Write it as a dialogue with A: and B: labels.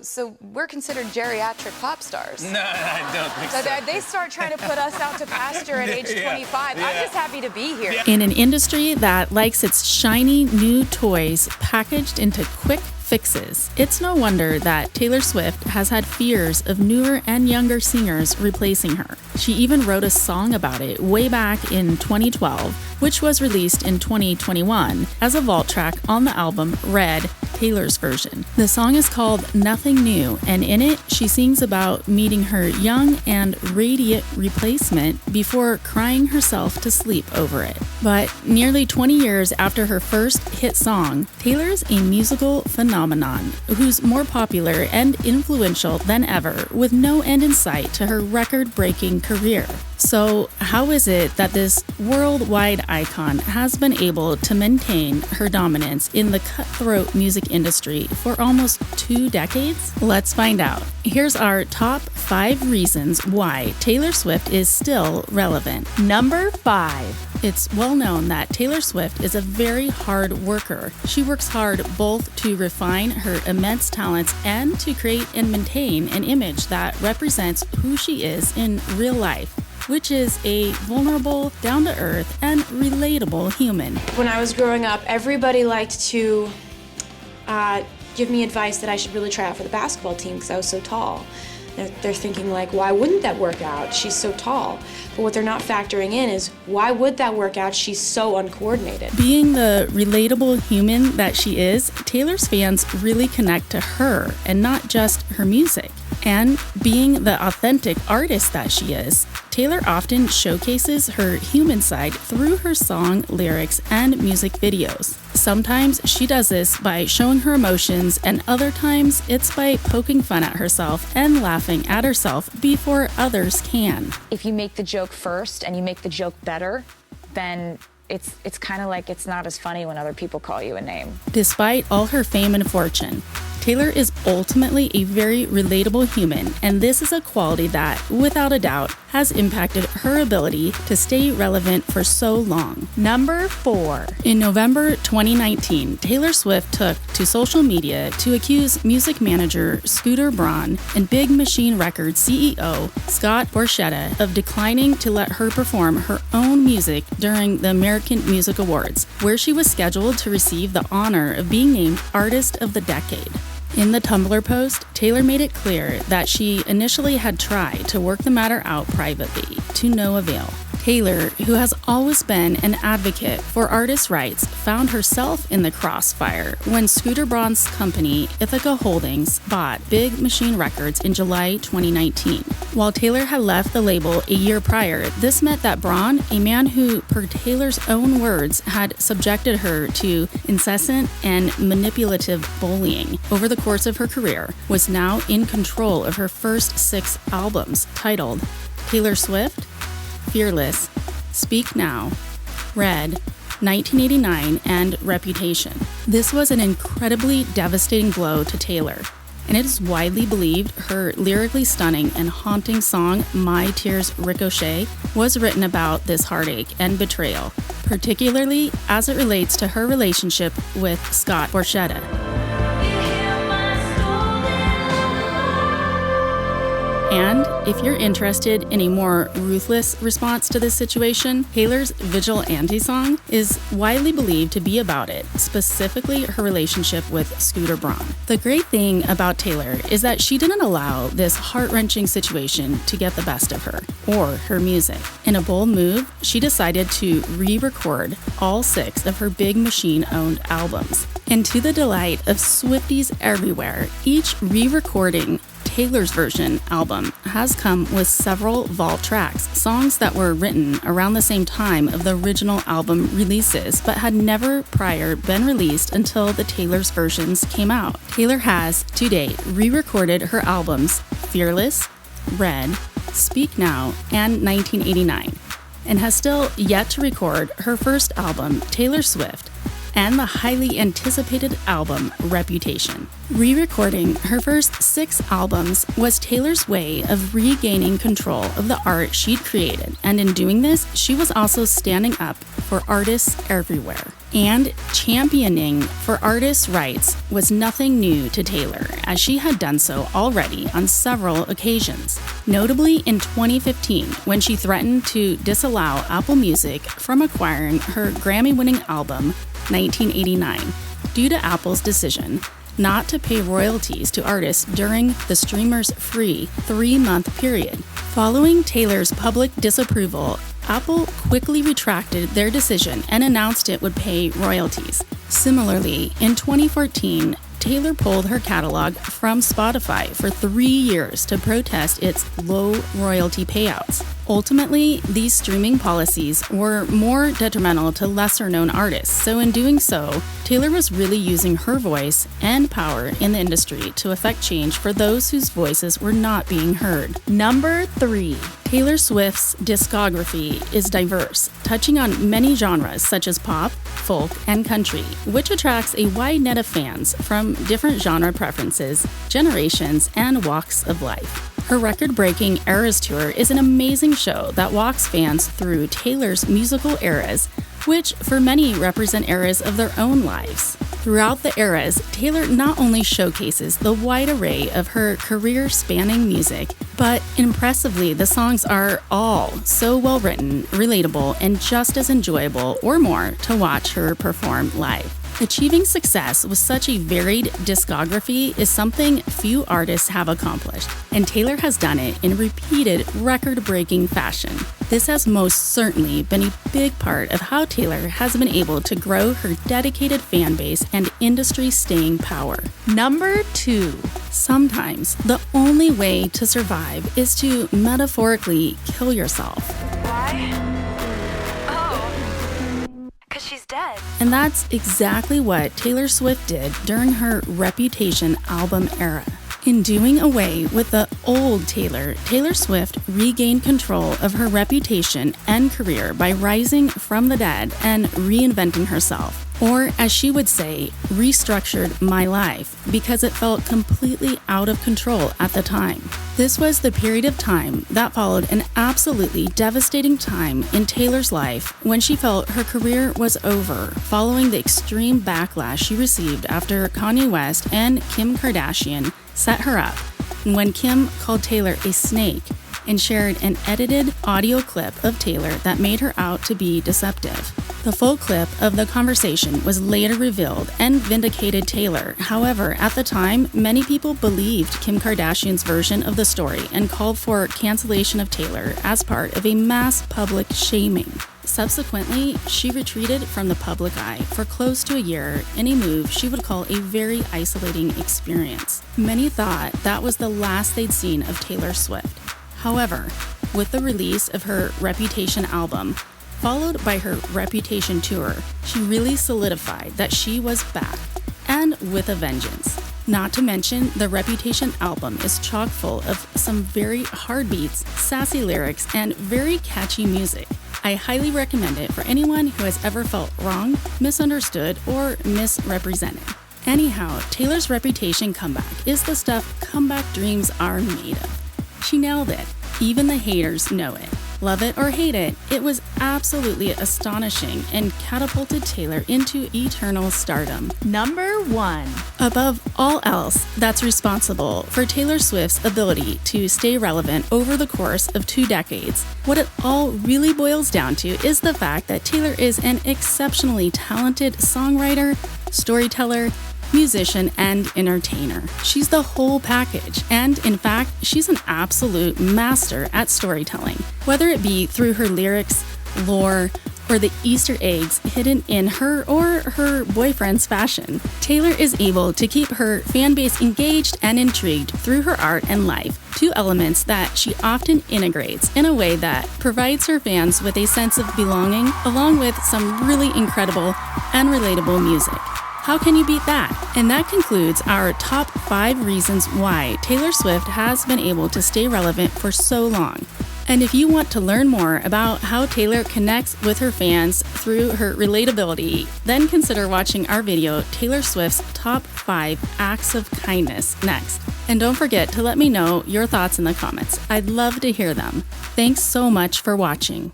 A: So we're considered geriatric pop stars.
B: No, I don't think so.
A: They start trying to put us out to pasture at age 25. I'm just happy to be here.
C: In an industry that likes its shiny new toys packaged into quick fixes, it's no wonder that Taylor Swift has had fears of newer and younger singers replacing her. She even wrote a song about it way back in 2012, which was released in 2021 as a vault track on the album Red, Taylor's version. The song is called Nothing New, and in it, she sings about meeting her young and radiant replacement before crying herself to sleep over it. But nearly 20 years after her first hit song, Taylor's a musical phenomenon who's more popular and influential than ever, with no end in sight to her record-breaking career. So how is it that this worldwide icon has been able to maintain her dominance in the cutthroat music industry for almost 2 decades? Let's find out. Here's our top 5 reasons why Taylor Swift is still relevant. Number 5. It's well known that Taylor Swift is a very hard worker. She works hard both to refine her immense talents and to create and maintain an image that represents who she is in real life, which is a vulnerable, down-to-earth, and relatable human.
D: When I was growing up, everybody liked to give me advice that I should really try out for the basketball team because I was so tall. They're thinking like, why wouldn't that work out? She's so tall. But what they're not factoring in is, why would that work out? She's so uncoordinated.
C: Being the relatable human that she is, Taylor's fans really connect to her and not just her music. And being the authentic artist that she is, Taylor often showcases her human side through her song, lyrics, and music videos. Sometimes she does this by showing her emotions, and other times it's by poking fun at herself and laughing at herself before others can.
E: If you make the joke first and you make the joke better, then it's kind of like it's not as funny when other people call you a name.
C: Despite all her fame and fortune, Taylor is ultimately a very relatable human, and this is a quality that, without a doubt, has impacted her ability to stay relevant for so long. Number 4. In November 2019, Taylor Swift took to social media to accuse music manager Scooter Braun and Big Machine Records CEO Scott Borchetta of declining to let her perform her own music during the American Music Awards, where she was scheduled to receive the honor of being named Artist of the Decade. In the Tumblr post, Taylor made it clear that she initially had tried to work the matter out privately, to no avail. Taylor, who has always been an advocate for artists' rights, found herself in the crossfire when Scooter Braun's company, Ithaca Holdings, bought Big Machine Records in July 2019. While Taylor had left the label a year prior, this meant that Braun, a man who, per Taylor's own words, had subjected her to incessant and manipulative bullying over the course of her career, was now in control of her first 6 albums, titled Taylor Swift, Fearless, Speak Now, Red, 1989, and Reputation. This was an incredibly devastating blow to Taylor, and it is widely believed her lyrically stunning and haunting song My Tears Ricochet was written about this heartache and betrayal, particularly as it relates to her relationship with Scott Borchetta. And if you're interested in a more ruthless response to this situation, Taylor's Vigilante song is widely believed to be about it, specifically her relationship with Scooter Braun. The great thing about Taylor is that she didn't allow this heart-wrenching situation to get the best of her or her music. In a bold move, she decided to re-record all 6 of her Big Machine-owned albums. And to the delight of Swifties everywhere, each re-recording Taylor's version album has come with several vault tracks, songs that were written around the same time of the original album releases, but had never prior been released until the Taylor's versions came out. Taylor has, to date, re-recorded her albums Fearless, Red, Speak Now, and 1989, and has still yet to record her first album, Taylor Swift, and the highly anticipated album Reputation. Re-recording her first 6 albums was Taylor's way of regaining control of the art she'd created, and in doing this, she was also standing up for artists everywhere. And championing for artists' rights was nothing new to Taylor, as she had done so already on several occasions. Notably in 2015, when she threatened to disallow Apple Music from acquiring her Grammy-winning album, 1989, due to Apple's decision not to pay royalties to artists during the streamer's free 3-month period. Following Taylor's public disapproval, Apple quickly retracted their decision and announced it would pay royalties. Similarly, in 2014, Taylor pulled her catalog from Spotify for 3 years to protest its low royalty payouts. Ultimately, these streaming policies were more detrimental to lesser-known artists, so in doing so, Taylor was really using her voice and power in the industry to affect change for those whose voices were not being heard. Number 3. Taylor Swift's discography is diverse, touching on many genres such as pop, folk, and country, which attracts a wide net of fans from different genre preferences, generations, and walks of life. Her record-breaking Eras Tour is an amazing show that walks fans through Taylor's musical eras, which for many represent eras of their own lives. Throughout the eras, Taylor not only showcases the wide array of her career-spanning music, but impressively, the songs are all so well-written, relatable, and just as enjoyable or more to watch her perform live. Achieving success with such a varied discography is something few artists have accomplished, and Taylor has done it in repeated, record-breaking fashion. This has most certainly been a big part of how Taylor has been able to grow her dedicated fan base and industry staying power. Number 2. Sometimes the only way to survive is to metaphorically kill yourself.
B: Why? Oh, 'cause she's dead.
C: And that's exactly what Taylor Swift did during her Reputation album era. In doing away with the old Taylor, Taylor Swift regained control of her reputation and career by rising from the dead and reinventing herself. Or, as she would say, restructured my life because it felt completely out of control at the time. This was the period of time that followed an absolutely devastating time in Taylor's life when she felt her career was over following the extreme backlash she received after Kanye West and Kim Kardashian set her up, and when Kim called Taylor a snake and shared an edited audio clip of Taylor that made her out to be deceptive. The full clip of the conversation was later revealed and vindicated Taylor. However, at the time, many people believed Kim Kardashian's version of the story and called for cancellation of Taylor as part of a mass public shaming. Subsequently, she retreated from the public eye for close to a year in a move she would call a very isolating experience. Many thought that was the last they'd seen of Taylor Swift. However, with the release of her Reputation album, followed by her Reputation tour, she really solidified that she was back, and with a vengeance. Not to mention, the Reputation album is chock full of some very hard beats, sassy lyrics, and very catchy music. I highly recommend it for anyone who has ever felt wrong, misunderstood, or misrepresented. Anyhow, Taylor's Reputation comeback is the stuff comeback dreams are made of. She nailed it. Even the haters know it. Love it or hate it, it was absolutely astonishing and catapulted Taylor into eternal stardom. Number 1. Above all else, that's responsible for Taylor Swift's ability to stay relevant over the course of 2 decades. What it all really boils down to is the fact that Taylor is an exceptionally talented songwriter, storyteller, musician, and entertainer. She's the whole package, and in fact, she's an absolute master at storytelling. Whether it be through her lyrics, lore, or the Easter eggs hidden in her or her boyfriend's fashion, Taylor is able to keep her fan base engaged and intrigued through her art and life, 2 elements that she often integrates in a way that provides her fans with a sense of belonging, along with some really incredible and relatable music. How can you beat that? And that concludes our top 5 reasons why Taylor Swift has been able to stay relevant for so long. And if you want to learn more about how Taylor connects with her fans through her relatability, then consider watching our video, Taylor Swift's Top 5 Acts of Kindness, next. And don't forget to let me know your thoughts in the comments. I'd love to hear them. Thanks so much for watching.